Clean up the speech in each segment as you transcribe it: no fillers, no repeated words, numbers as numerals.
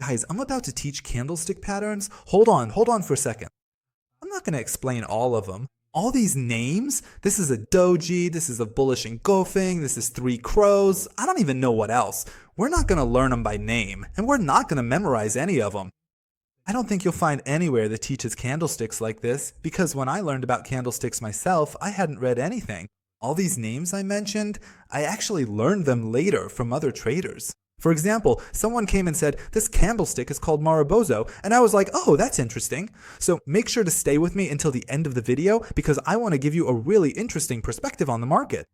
Guys, I'm about to teach candlestick patterns. Hold on for a second. I'm not going to explain all of them. All these names, this is a doji, this is a bullish engulfing, this is three crows. I don't even know what else. We're not going to learn them by name, and we're not going to memorize any of them. I don't think you'll find anywhere that teaches candlesticks like this, because when I learned about candlesticks myself, I hadn't read anything. All these names I mentioned, I actually learned them later from other traders. For example, someone came and said, this candlestick is called Maribozo, and I was like, oh, that's interesting. So make sure to stay with me until the end of the video, because I want to give you a really interesting perspective on the market.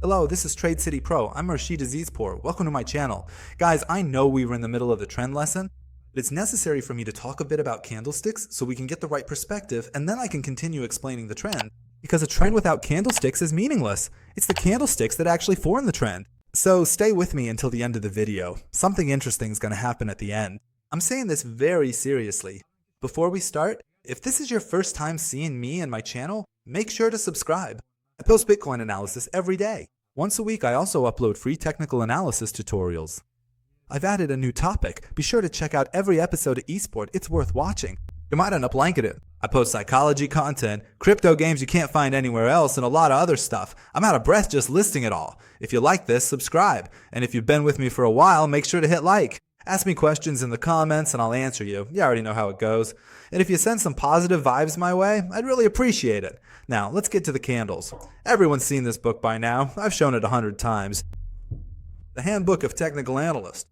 Hello, this is Trade City Pro. I'm Rashid Azizpour. Welcome to my channel. Guys, I know we were in the middle of the trend lesson, but it's necessary for me to talk a bit about candlesticks so we can get the right perspective, and then I can continue explaining the trend. Because a trend without candlesticks is meaningless. It's the candlesticks that actually form the trend. So stay with me until the end of the video. Something interesting is going to happen at the end. I'm saying this very seriously. Before we start, if this is your first time seeing me and my channel, make sure to subscribe. I post Bitcoin analysis every day. Once a week, I also upload free technical analysis tutorials. I've added a new topic. Be sure to check out every episode of eSport. It's worth watching. You might end up liking it. I post psychology content, crypto games you can't find anywhere else, and a lot of other stuff. I'm out of breath just listing it all. If you like this, subscribe. And if you've been with me for a while, make sure to hit like. Ask me questions in the comments and I'll answer you. You already know how it goes. And if you send some positive vibes my way, I'd really appreciate it. Now, let's get to the candles. Everyone's seen this book by now. I've shown it 100 times. The Handbook of Technical Analysts.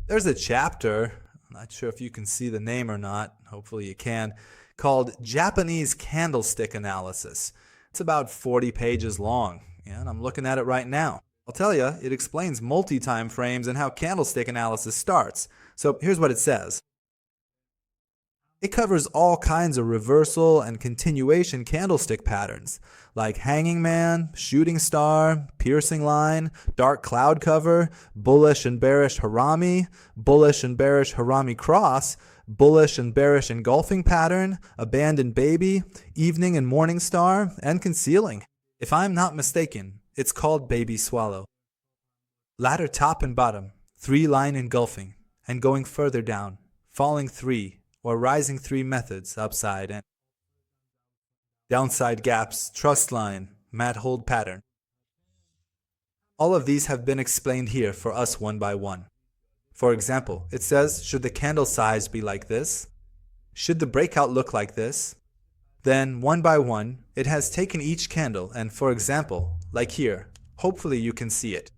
There's a chapter, I'm not sure if you can see the name or not, hopefully you can, called Japanese Candlestick Analysis. It's about 40 pages long, and I'm looking at it right now. I'll tell you, it explains multi-time frames and how candlestick analysis starts. So here's what it says. It covers all kinds of reversal and continuation candlestick patterns, like hanging man, shooting star, piercing line, dark cloud cover, bullish and bearish harami cross, bullish and bearish engulfing pattern, abandoned baby, evening and morning star, and concealing. If I'm not mistaken, it's called baby swallow. Ladder top and bottom, 3-line engulfing, and going further down, falling 3 or rising 3 methods upside and downside gaps, trust line, mat hold pattern. All of these have been explained here for us one by one. For example, it says, should the candle size be like this? Should the breakout look like this? Then, one by one, it has taken each candle and, for example, like here, hopefully you can see it.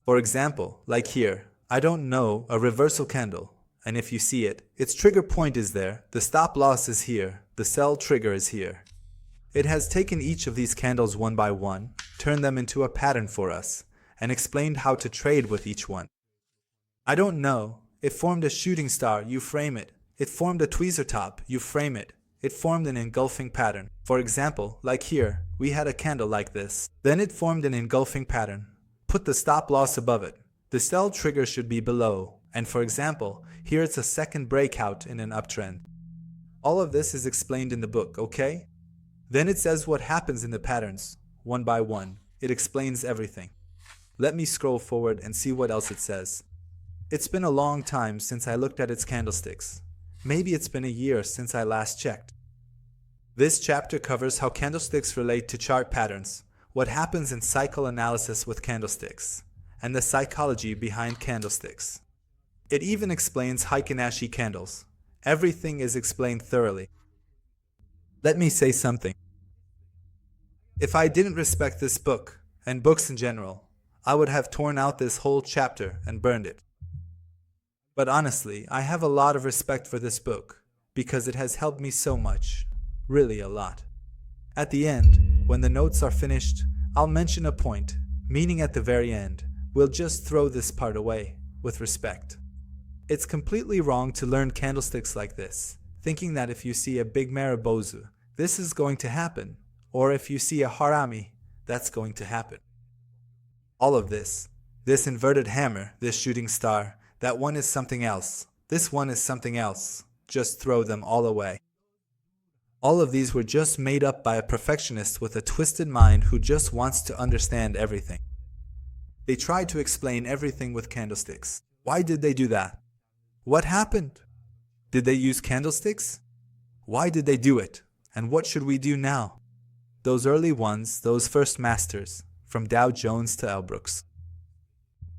For example, like here, I don't know a reversal candle, and if you see it, its trigger point is there, the stop loss is here, the sell trigger is here. It has taken each of these candles one by one, turned them into a pattern for us, and explained how to trade with each one. I don't know, it formed a shooting star, you frame it. It formed a tweezer top, you frame it. It formed an engulfing pattern. For example, like here, we had a candle like this. Then it formed an engulfing pattern. Put the stop loss above it. The sell trigger should be below. And for example, here it's a second breakout in an uptrend. All of this is explained in the book, okay? Then it says what happens in the patterns, one by one. It explains everything. Let me scroll forward and see what else it says. It's been a long time since I looked at its candlesticks. Maybe it's been a year since I last checked. This chapter covers how candlesticks relate to chart patterns, what happens in cycle analysis with candlesticks, and the psychology behind candlesticks. It even explains Heikin-Ashi candles. Everything is explained thoroughly. Let me say something. If I didn't respect this book, and books in general, I would have torn out this whole chapter and burned it. But honestly, I have a lot of respect for this book, because it has helped me so much. Really a lot. At the end, when the notes are finished, I'll mention a point, meaning at the very end, we'll just throw this part away, with respect. It's completely wrong to learn candlesticks like this, thinking that if you see a big Maribozu, this is going to happen, or if you see a harami, that's going to happen. All of this inverted hammer, this shooting star, that one is something else, this one is something else, just throw them all away. All of these were just made up by a perfectionist with a twisted mind who just wants to understand everything. They tried to explain everything with candlesticks. Why did they do that? What happened? Did they use candlesticks? Why did they do it? And what should we do now? Those early ones, those first masters, from Dow Jones to Elbrooks.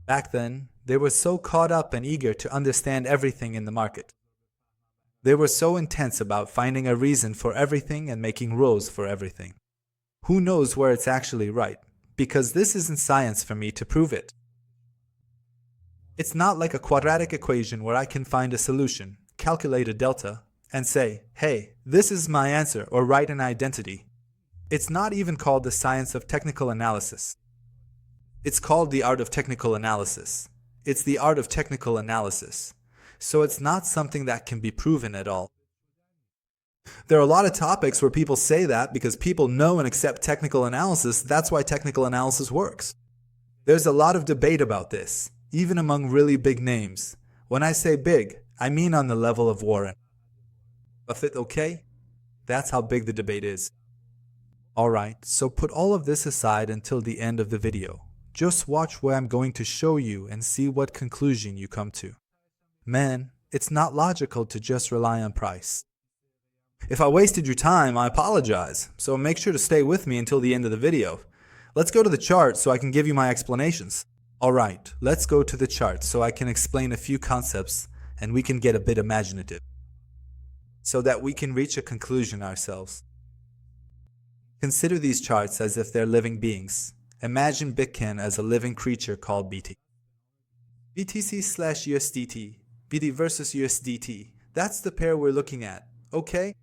Back then, they were so caught up and eager to understand everything in the market. They were so intense about finding a reason for everything and making rules for everything. Who knows where it's actually right? Because this isn't science for me to prove it. It's not like a quadratic equation where I can find a solution, calculate a delta, and say, hey, this is my answer, or write an identity. It's not even called the science of technical analysis. It's called the art of technical analysis. It's the art of technical analysis. So it's not something that can be proven at all. There are a lot of topics where people say that because people know and accept technical analysis, that's why technical analysis works. There's a lot of debate about this, even among really big names. When I say big, I mean on the level of Warren Buffett, okay? That's how big the debate is. Alright, so put all of this aside until the end of the video. Just watch where I'm going to show you and see what conclusion you come to. Man, it's not logical to just rely on price. If I wasted your time, I apologize, so make sure to stay with me until the end of the video. Let's go to the chart so I can give you my explanations. Alright, let's go to the chart so I can explain a few concepts and we can get a bit imaginative, so that we can reach a conclusion ourselves. Consider these charts as if they're living beings. Imagine Bitcoin as a living creature called BT. BTC/USDT, BT versus USDT, that's the pair we're looking at, okay?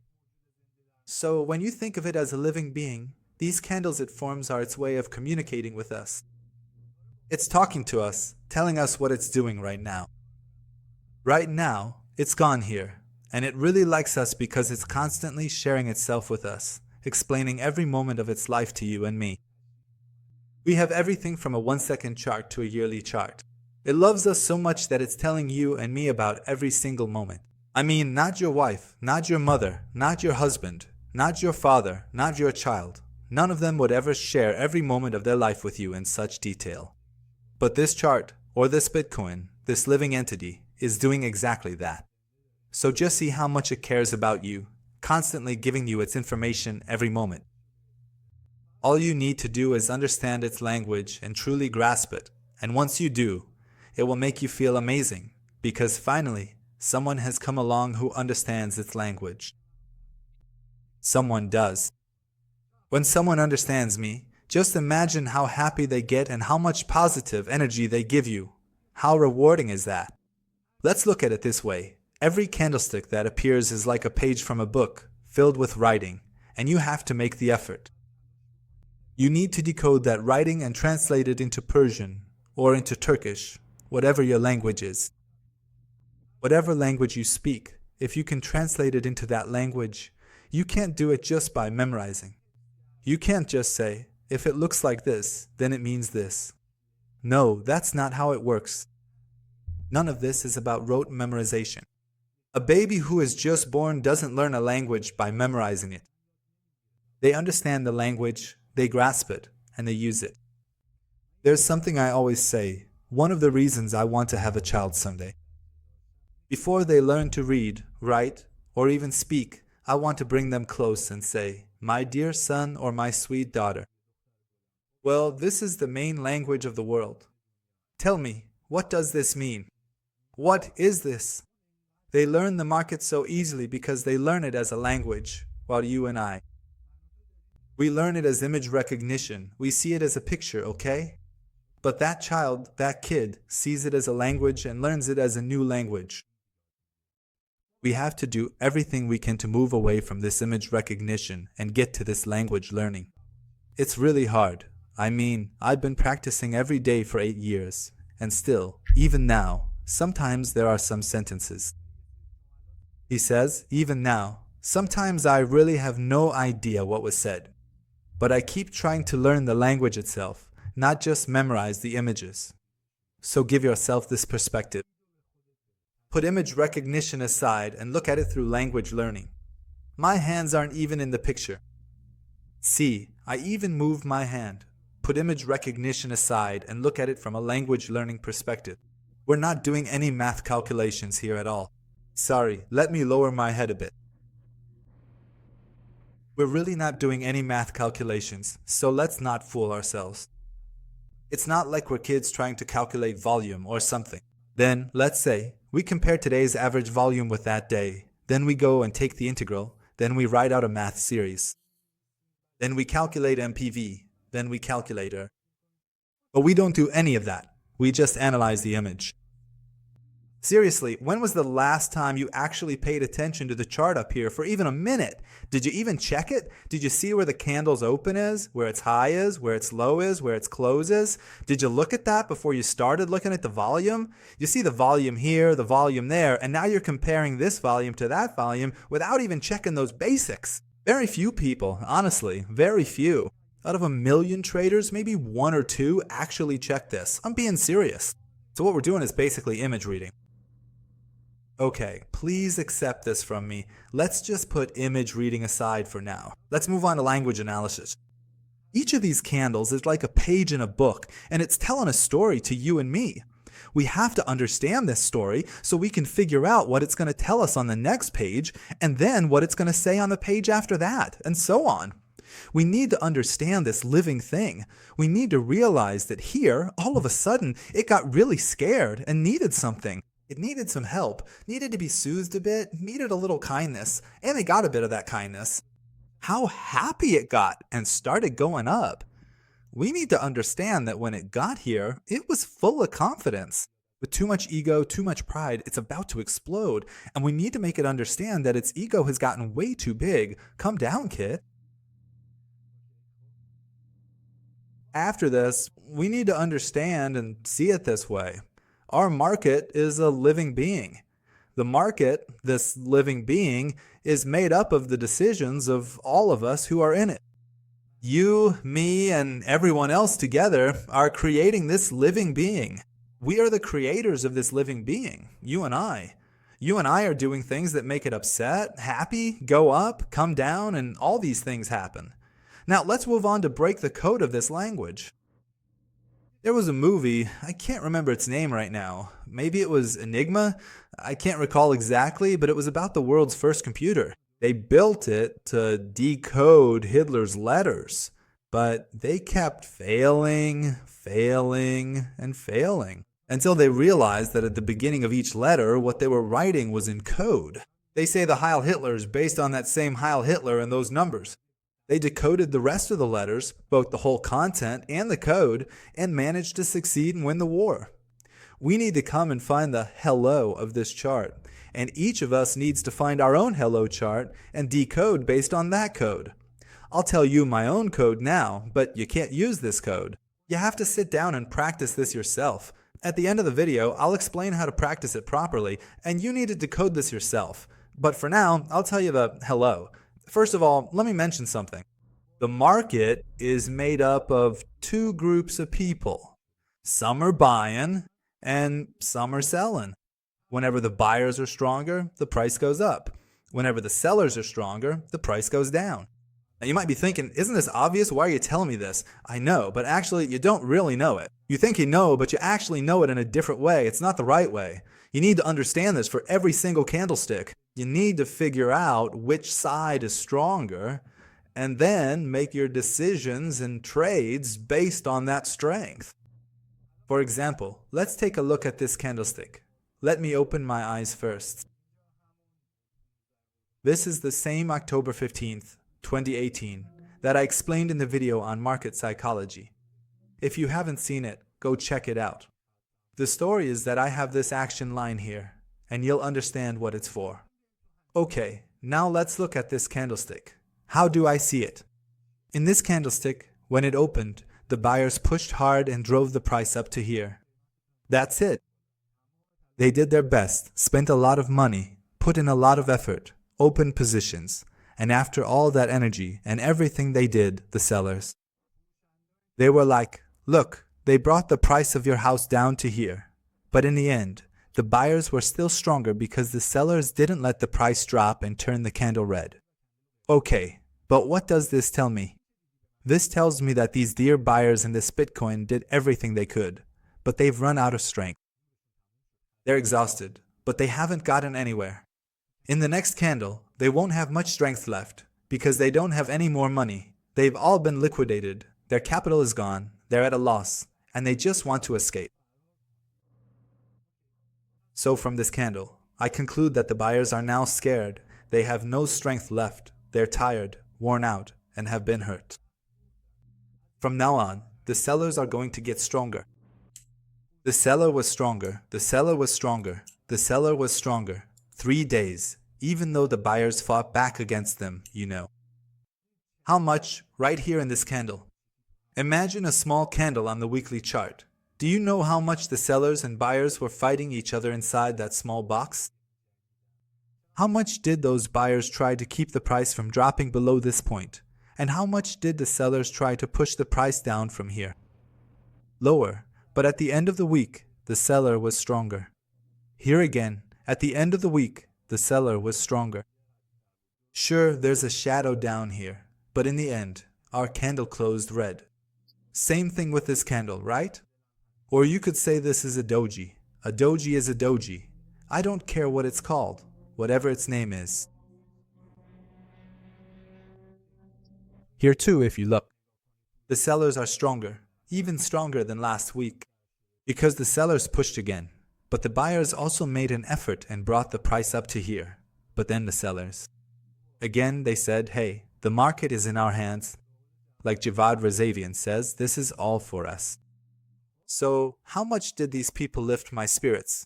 So when you think of it as a living being, these candles it forms are its way of communicating with us. It's talking to us, telling us what it's doing right now. Right now, it's gone here, and it really likes us because it's constantly sharing itself with us, explaining every moment of its life to you and me. We have everything from a 1-second chart to a yearly chart. It loves us so much that it's telling you and me about every single moment. I mean, not your wife, not your mother, not your husband, not your father, not your child. None of them would ever share every moment of their life with you in such detail. But this chart, or this Bitcoin, this living entity, is doing exactly that. So just see how much it cares about you, constantly giving you its information every moment. All you need to do is understand its language and truly grasp it, and once you do, it will make you feel amazing, because finally, someone has come along who understands its language. Someone does. When someone understands me, just imagine how happy they get and how much positive energy they give you. How rewarding is that? Let's look at it this way. Every candlestick that appears is like a page from a book, filled with writing, and you have to make the effort. You need to decode that writing and translate it into Persian, or into Turkish, whatever your language is. Whatever language you speak, if you can translate it into that language, you can't do it just by memorizing. You can't just say, if it looks like this, then it means this. No, that's not how it works. None of this is about rote memorization. A baby who is just born doesn't learn a language by memorizing it. They understand the language, they grasp it, and they use it. There's something I always say, one of the reasons I want to have a child someday. Before they learn to read, write, or even speak, I want to bring them close and say, my dear son or my sweet daughter. Well, this is the main language of the world. Tell me, what does this mean? What is this? They learn the market so easily because they learn it as a language, while you and I, we learn it as image recognition. We see it as a picture, okay? But that child, that kid, sees it as a language and learns it as a new language. We have to do everything we can to move away from this image recognition and get to this language learning. It's really hard. I mean, I've been practicing every day for 8 years, and still, even now, sometimes there are some sentences. He says, even now, sometimes I really have no idea what was said. But I keep trying to learn the language itself, not just memorize the images. So give yourself this perspective. Put image recognition aside and look at it through language learning. My hands aren't even in the picture. See, I even moved my hand. Put image recognition aside and look at it from a language learning perspective. We're not doing any math calculations here at all. Sorry, let me lower my head a bit. We're really not doing any math calculations, so let's not fool ourselves. It's not like we're kids trying to calculate volume or something. Then, let's say, we compare today's average volume with that day. Then we go and take the integral. Then we write out a math series. Then we calculate MPV. Then we calculate R. But we don't do any of that. We just analyze the image. Seriously, when was the last time you actually paid attention to the chart up here for even a minute? Did you even check it? Did you see where the candle's open is, where its high is, where its low is, where its close is? Did you look at that before you started looking at the volume? You see the volume here, the volume there, and now you're comparing this volume to that volume without even checking those basics. Very few people, honestly, very few. Out of 1 million traders, maybe 1 or 2 actually check this. I'm being serious. So what we're doing is basically image reading. Okay, please accept this from me. Let's just put image reading aside for now. Let's move on to language analysis. Each of these candles is like a page in a book, and it's telling a story to you and me. We have to understand this story so we can figure out what it's going to tell us on the next page, and then what it's going to say on the page after that, and so on. We need to understand this living thing. We need to realize that here, all of a sudden, it got really scared and needed something. It needed some help, needed to be soothed a bit, needed a little kindness, and they got a bit of that kindness. How happy it got and started going up. We need to understand that when it got here, it was full of confidence. With too much ego, too much pride, it's about to explode, and we need to make it understand that its ego has gotten way too big. Come down, kid. After this, we need to understand and see it this way. Our market is a living being. The market, this living being, is made up of the decisions of all of us who are in it. You, me, and everyone else together are creating this living being. We are the creators of this living being, you and I. You and I are doing things that make it upset, happy, go up, come down, and all these things happen. Now let's move on to break the code of this language. There was a movie, I can't remember its name right now. Maybe it was Enigma? I can't recall exactly, but it was about the world's first computer. They built it to decode Hitler's letters, but they kept failing, and failing, until they realized that at the beginning of each letter, what they were writing was in code. They say the Heil Hitler is based on that same Heil Hitler and those numbers. They decoded the rest of the letters, both the whole content and the code, and managed to succeed and win the war. We need to come and find the hello of this chart, and each of us needs to find our own hello chart and decode based on that code. I'll tell you my own code now, but you can't use this code. You have to sit down and practice this yourself. At the end of the video, I'll explain how to practice it properly, and you need to decode this yourself. But for now, I'll tell you the hello. First of all, let me mention something. The market is made up of 2 groups of people. Some are buying and some are selling. Whenever the buyers are stronger, the price goes up. Whenever the sellers are stronger, the price goes down. Now you might be thinking, isn't this obvious? Why are you telling me this? I know, but actually you don't really know it. You think you know, but you actually know it in a different way. It's not the right way. You need to understand this for every single candlestick. You need to figure out which side is stronger and then make your decisions and trades based on that strength. For example, let's take a look at this candlestick. Let me open my eyes first. This is the same October 15th, 2018 that I explained in the video on market psychology. If you haven't seen it, go check it out. The story is that I have this action line here, and you'll understand what it's for. Okay, now let's look at this candlestick. How do I see it? In this candlestick, when it opened, the buyers pushed hard and drove the price up to here. That's it. They did their best, spent a lot of money, put in a lot of effort, opened positions, and after all that energy and everything they did, the sellers, they were like, look, they brought the price of your house down to here. But in the end, the buyers were still stronger because the sellers didn't let the price drop and turn the candle red. Okay, but what does this tell me? This tells me that these dear buyers in this Bitcoin did everything they could, but they've run out of strength. They're exhausted, but they haven't gotten anywhere. In the next candle, they won't have much strength left because they don't have any more money. They've all been liquidated, their capital is gone, they're at a loss, and they just want to escape. So from this candle, I conclude that the buyers are now scared. They have no strength left. They're tired, worn out, and have been hurt. From now on, the sellers are going to get stronger. The seller was stronger. The seller was stronger. The seller was stronger. 3 days, even though the buyers fought back against them, you know. How much? Right here in this candle. Imagine a small candle on the weekly chart. Do you know how much the sellers and buyers were fighting each other inside that small box? How much did those buyers try to keep the price from dropping below this point? And how much did the sellers try to push the price down from here? Lower, but at the end of the week, the seller was stronger. Here again, at the end of the week, the seller was stronger. Sure, there's a shadow down here, but in the end, our candle closed red. Same thing with this candle, right? Or you could say this is a doji. A doji is a doji. I don't care what it's called, whatever its name is. Here too, if you look, the sellers are stronger, even stronger than last week, because the sellers pushed again, but the buyers also made an effort and brought the price up to here. But then the sellers, again they said, hey, the market is in our hands. Like Javad Razavian says, this is all for us. So how much did these people lift my spirits?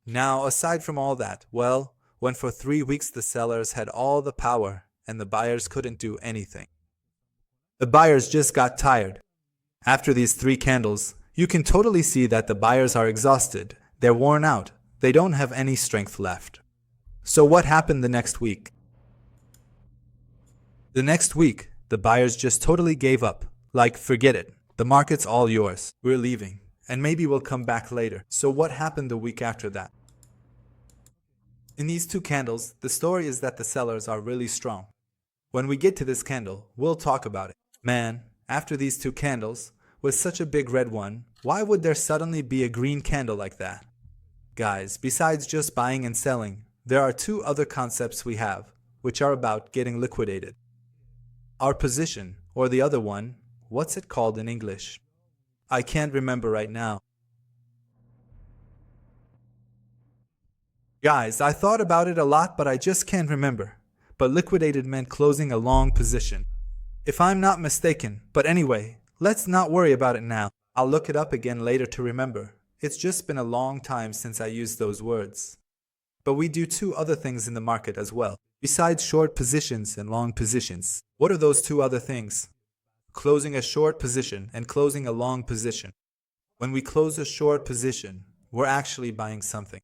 Now, aside from all that, well, when for 3 weeks the sellers had all the power and the buyers couldn't do anything. The buyers just got tired. After these 3 candles, you can totally see that the buyers are exhausted. They're worn out. They don't have any strength left. So what happened the next week? The next week, the buyers just totally gave up. Like, forget it. The market's all yours. We're leaving. And maybe we'll come back later. So what happened the week after that? In these 2 candles, the story is that the sellers are really strong. When we get to this candle, we'll talk about it. Man, after these 2 candles, with such a big red one, why would there suddenly be a green candle like that? Guys, besides just buying and selling, there are 2 other concepts we have, which are about getting liquidated. Our position, or the other one, what's it called in English? I can't remember right now. Guys, I thought about it a lot, but I just can't remember. But liquidated meant closing a long position, if I'm not mistaken. But anyway, let's not worry about it now. I'll look it up again later to remember. It's just been a long time since I used those words. But we do 2 other things in the market as well, besides short positions and long positions. What are those 2 other things? Closing a short position and closing a long position. When we close a short position, we're actually buying something.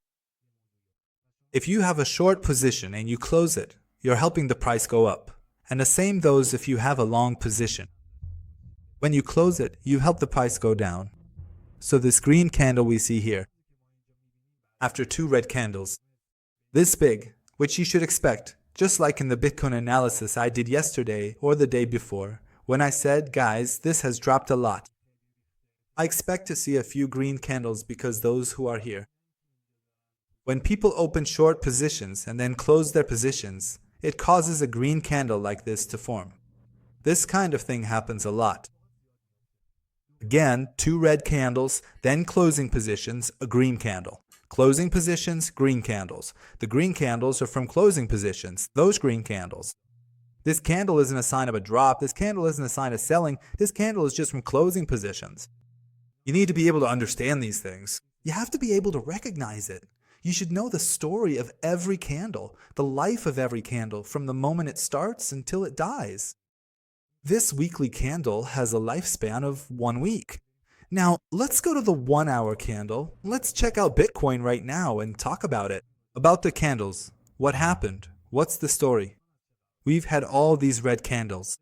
If you have a short position and you close it, you're helping the price go up. And the same goes if you have a long position. When you close it, you help the price go down. So this green candle we see here, after 2 red candles, this big, which you should expect, just like in the Bitcoin analysis I did yesterday or the day before, when I said, guys, this has dropped a lot. I expect to see a few green candles because those who are here. When people open short positions and then close their positions, it causes a green candle like this to form. This kind of thing happens a lot. Again, 2 red candles, then closing positions, a green candle. Closing positions, green candles. The green candles are from closing positions, those green candles. This candle isn't a sign of a drop, this candle isn't a sign of selling, this candle is just from closing positions. You need to be able to understand these things. You have to be able to recognize it. You should know the story of every candle, the life of every candle, from the moment it starts until it dies. This weekly candle has a lifespan of 1 week. Now, let's go to the 1-hour candle. Let's check out Bitcoin right now and talk about it. About the candles. What happened? What's the story? We've had all these red candles.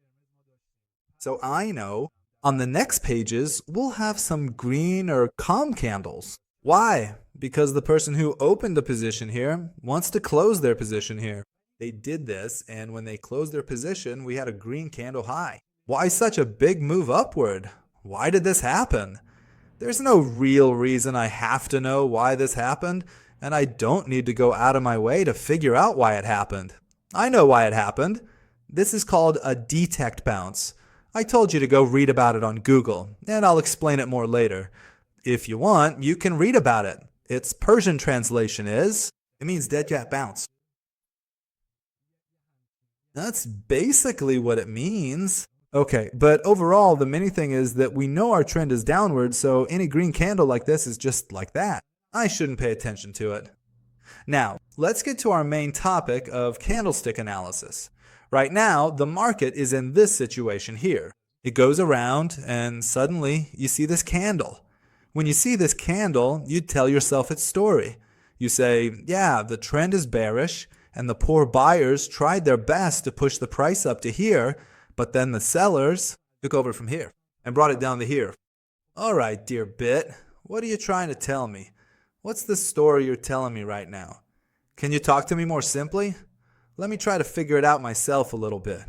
So I know on the next pages, we'll have some green or calm candles. Why? Because the person who opened the position here wants to close their position here. They did this, and when they closed their position, we had a green candle high. Why such a big move upward? Why did this happen? There's no real reason I have to know why this happened, and I don't need to go out of my way to figure out why it happened. I know why it happened. This is called a detect bounce. I told you to go read about it on Google, and I'll explain it more later. If you want, you can read about it. Its Persian translation is, it means dead cat bounce. That's basically what it means. Okay, but overall, the main thing is that we know our trend is downward, so any green candle like this is just like that. I shouldn't pay attention to it. Now, let's get to our main topic of candlestick analysis. Right now, the market is in this situation here. It goes around, and suddenly you see this candle. When you see this candle, you tell yourself its story. You say, yeah, the trend is bearish, and the poor buyers tried their best to push the price up to here, but then the sellers took over from here and brought it down to here. All right, dear Bit, what are you trying to tell me? What's the story you're telling me right now? Can you talk to me more simply? Let me try to figure it out myself a little bit.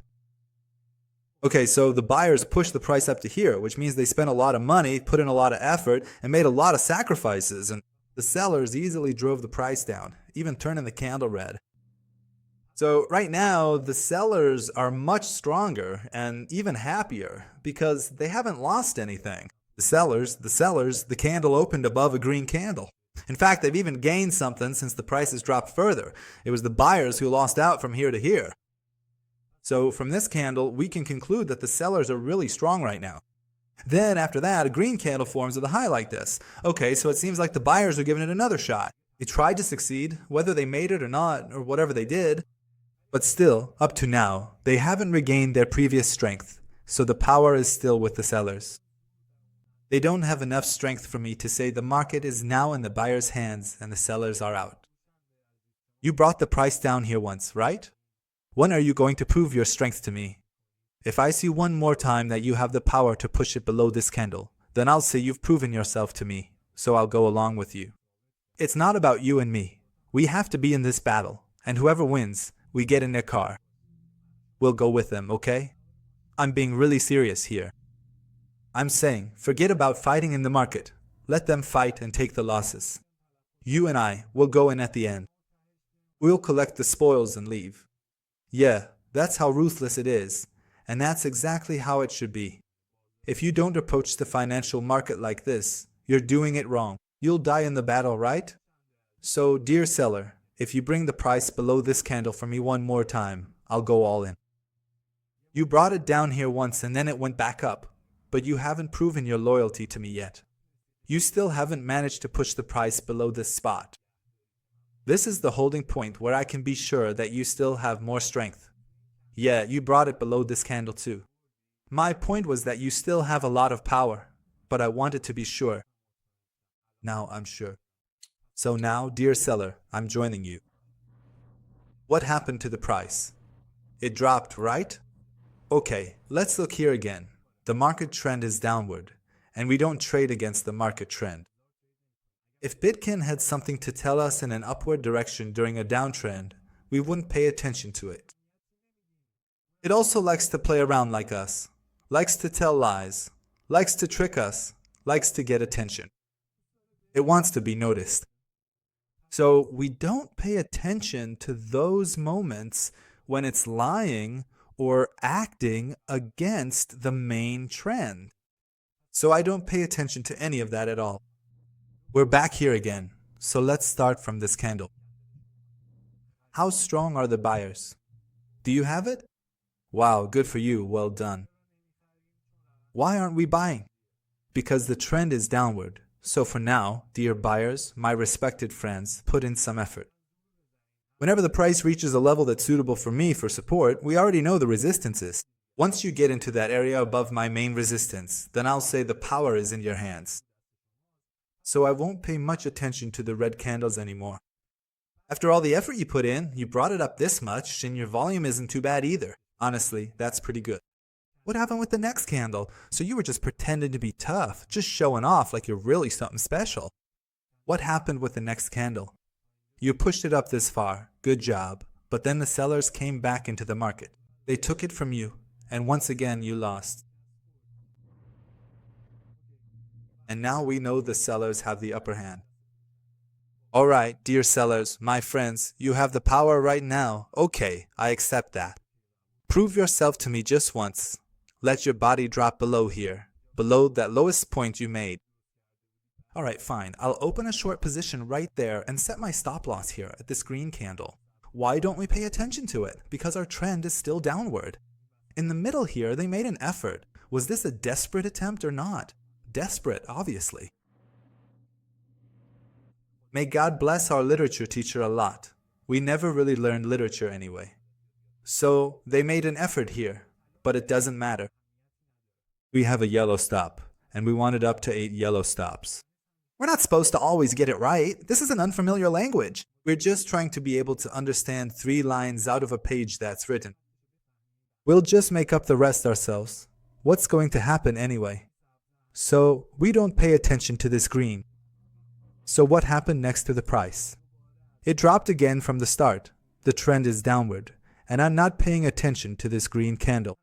Okay, so the buyers pushed the price up to here, which means they spent a lot of money, put in a lot of effort, and made a lot of sacrifices, and the sellers easily drove the price down, even turning the candle red. So right now, the sellers are much stronger and even happier because they haven't lost anything. The sellers, the candle opened above a green candle. In fact, they've even gained something since the prices dropped further. It was the buyers who lost out from here to here. So from this candle, we can conclude that the sellers are really strong right now. Then after that, a green candle forms with a high like this. Okay, so it seems like the buyers are giving it another shot. They tried to succeed, whether they made it or not, or whatever they did. But still, up to now, they haven't regained their previous strength, so the power is still with the sellers. They don't have enough strength for me to say the market is now in the buyer's hands and the sellers are out. You brought the price down here once, right? When are you going to prove your strength to me? If I see one more time that you have the power to push it below this candle, then I'll say you've proven yourself to me, so I'll go along with you. It's not about you and me. We have to be in this battle, and whoever wins, we get in their car. We'll go with them, okay? I'm being really serious here. I'm saying, forget about fighting in the market. Let them fight and take the losses. You and I will go in at the end. We'll collect the spoils and leave. Yeah, that's how ruthless it is, and that's exactly how it should be. If you don't approach the financial market like this, you're doing it wrong. You'll die in the battle, right? So, dear seller, if you bring the price below this candle for me one more time, I'll go all in. You brought it down here once and then it went back up, but you haven't proven your loyalty to me yet. You still haven't managed to push the price below this spot. This is the holding point where I can be sure that you still have more strength. Yeah, you brought it below this candle too. My point was that you still have a lot of power, but I wanted to be sure. Now I'm sure. So now, dear seller, I'm joining you. What happened to the price? It dropped, right? Okay, let's look here again. The market trend is downward, and we don't trade against the market trend. If Bitcoin had something to tell us in an upward direction during a downtrend, we wouldn't pay attention to it. It also likes to play around like us, likes to tell lies, likes to trick us, likes to get attention. It wants to be noticed. So we don't pay attention to those moments when it's lying or acting against the main trend. So I don't pay attention to any of that at all. We're back here again, so let's start from this candle. How strong are the buyers? Do you have it? Wow, good for you, well done. Why aren't we buying? Because the trend is downward. So for now, dear buyers, my respected friends, put in some effort. Whenever the price reaches a level that's suitable for me for support, we already know the resistances. Once you get into that area above my main resistance, then I'll say the power is in your hands. So I won't pay much attention to the red candles anymore. After all the effort you put in, you brought it up this much, and your volume isn't too bad either. Honestly, that's pretty good. What happened with the next candle? So you were just pretending to be tough, just showing off like you're really something special. What happened with the next candle? You pushed it up this far. Good job. But then the sellers came back into the market. They took it from you, and once again you lost. And now we know the sellers have the upper hand. All right, dear sellers, my friends, you have the power right now. Okay, I accept that. Prove yourself to me just once. Let your body drop below here, below that lowest point you made. All right, fine. I'll open a short position right there and set my stop loss here at this green candle. Why don't we pay attention to it? Because our trend is still downward. In the middle here, they made an effort. Was this a desperate attempt or not? Desperate, obviously. May God bless our literature teacher a lot. We never really learned literature anyway. So they made an effort here, but it doesn't matter. We have a yellow stop, and we want it up to 8 yellow stops. We're not supposed to always get it right. This is an unfamiliar language. We're just trying to be able to understand 3 lines out of a page that's written. We'll just make up the rest ourselves. What's going to happen anyway? So we don't pay attention to this green. So what happened next to the price? It dropped again from the start. The trend is downward, and I'm not paying attention to this green candle.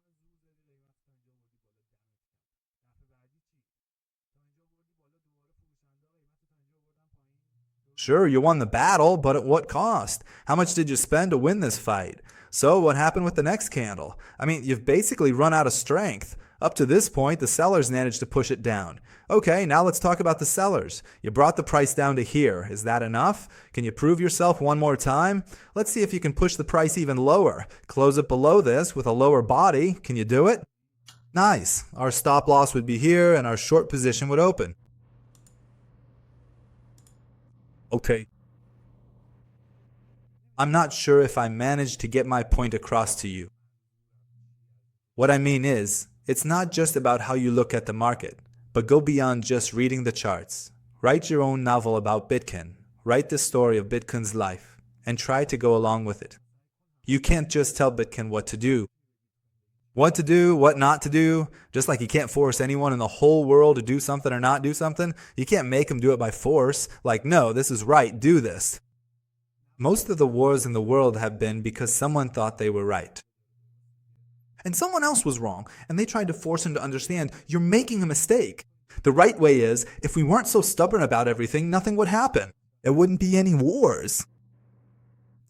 Sure, you won the battle, but at what cost? How much did you spend to win this fight? So what happened with the next candle? I mean, you've basically run out of strength. Up to this point, the sellers managed to push it down. Okay, now let's talk about the sellers. You brought the price down to here. Is that enough? Can you prove yourself one more time? Let's see if you can push the price even lower. Close it below this with a lower body. Can you do it? Nice. Our stop loss would be here and our short position would open. Okay. I'm not sure if I managed to get my point across to you. What I mean is, it's not just about how you look at the market, but go beyond just reading the charts. Write your own novel about Bitcoin. Write the story of Bitcoin's life and try to go along with it. You can't just tell Bitcoin what to do. What to do, what not to do, just like you can't force anyone in the whole world to do something or not do something. You can't make them do it by force. Like, no, this is right, do this. Most of the wars in the world have been because someone thought they were right. And someone else was wrong, and they tried to force him to understand, you're making a mistake. The right way is, if we weren't so stubborn about everything, nothing would happen. There wouldn't be any wars.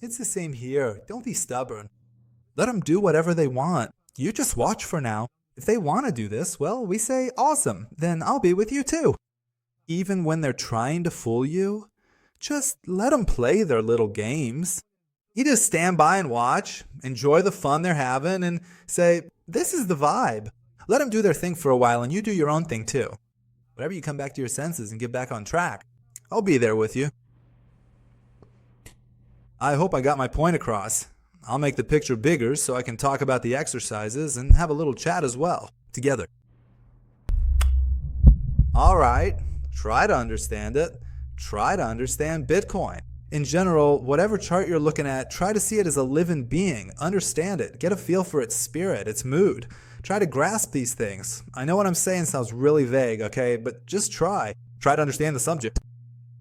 It's the same here. Don't be stubborn. Let them do whatever they want. You just watch for now. If they want to do this, well, we say, awesome, then I'll be with you too. Even when they're trying to fool you, just let them play their little games. You just stand by and watch, enjoy the fun they're having, and say, this is the vibe. Let them do their thing for a while, and you do your own thing too. Whenever you come back to your senses and get back on track, I'll be there with you. I hope I got my point across. I'll make the picture bigger so I can talk about the exercises and have a little chat as well, together. All right, try to understand it. Try to understand Bitcoin. In general, whatever chart you're looking at, try to see it as a living being. Understand it. Get a feel for its spirit, its mood. Try to grasp these things. I know what I'm saying sounds really vague, okay? But just try. Try to understand the subject.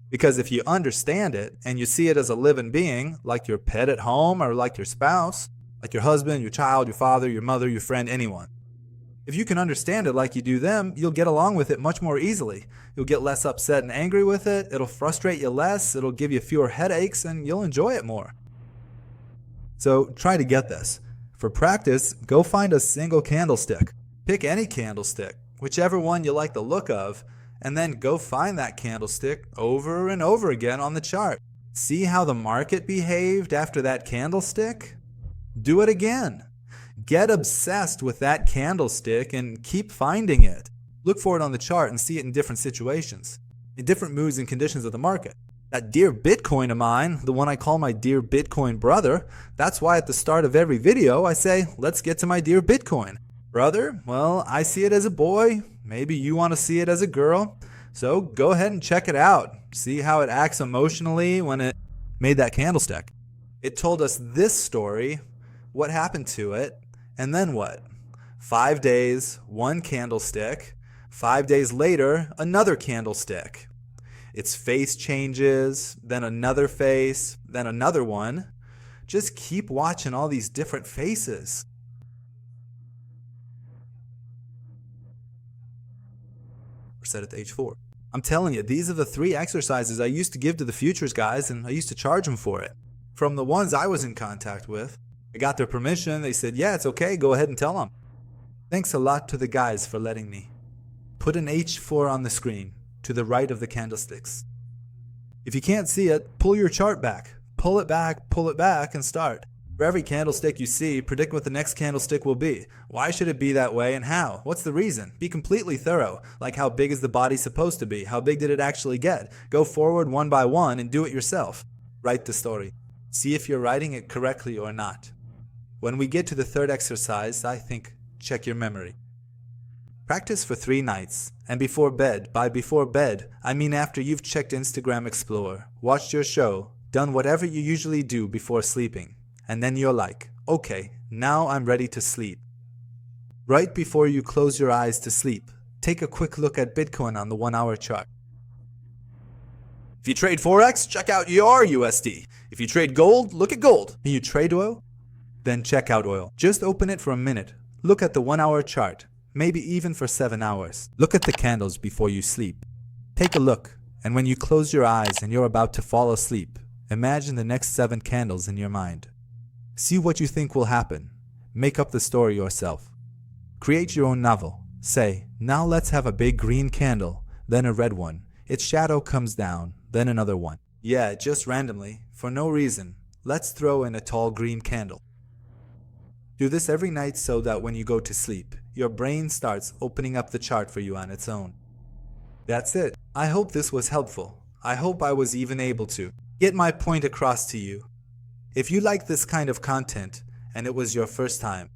Because if you understand it and you see it as a living being, like your pet at home or like your spouse, like your husband, your child, your father, your mother, your friend, anyone. If you can understand it like you do them, you'll get along with it much more easily. You'll get less upset and angry with it, it'll frustrate you less, it'll give you fewer headaches, and you'll enjoy it more. So try to get this. For practice, go find a single candlestick. Pick any candlestick, whichever one you like the look of, and then go find that candlestick over and over again on the chart. See how the market behaved after that candlestick? Do it again. Get obsessed with that candlestick and keep finding it. Look for it on the chart and see it in different situations, in different moods and conditions of the market. That dear Bitcoin of mine, the one I call my dear Bitcoin brother, that's why at the start of every video I say, let's get to my dear Bitcoin. Brother, well, I see it as a boy. Maybe you want to see it as a girl. So go ahead and check it out. See how it acts emotionally when it made that candlestick. It told us this story, what happened to it, and then what? 5 days, one candlestick. 5 days later, another candlestick. Its face changes, then another face, then another one. Just keep watching all these different faces. We're set at age 4. I'm telling you, these are the 3 exercises I used to give to the futures guys, and I used to charge them for it. From the ones I was in contact with, I got their permission. They said, yeah, it's okay, go ahead and tell them. Thanks a lot to the guys for letting me. Put an H4 on the screen, to the right of the candlesticks. If you can't see it, pull your chart back. Pull it back, and start. For every candlestick you see, predict what the next candlestick will be. Why should it be that way and how? What's the reason? Be completely thorough. Like, how big is the body supposed to be? How big did it actually get? Go forward one by one and do it yourself. Write the story. See if you're writing it correctly or not. When we get to the 3rd exercise, I think check your memory. Practice for 3 nights, and before bed. By before bed, I mean after you've checked Instagram Explorer, watched your show, done whatever you usually do before sleeping. And then you're like, okay, now I'm ready to sleep. Right before you close your eyes to sleep, take a quick look at Bitcoin on the 1-hour chart. If you trade Forex, check out your USD. If you trade gold, look at gold. And you trade oil? Then check out oil. Just open it for a minute. Look at the 1-hour chart, maybe even for 7 hours. Look at the candles before you sleep. Take a look, and when you close your eyes and you're about to fall asleep, imagine the next 7 candles in your mind. See what you think will happen. Make up the story yourself. Create your own novel. Say, now let's have a big green candle, then a red one. Its shadow comes down, then another one. Yeah, just randomly, for no reason. Let's throw in a tall green candle. Do this every night so that when you go to sleep, your brain starts opening up the chart for you on its own. That's it. I hope this was helpful. I hope I was even able to get my point across to you. If you like this kind of content and it was your first time,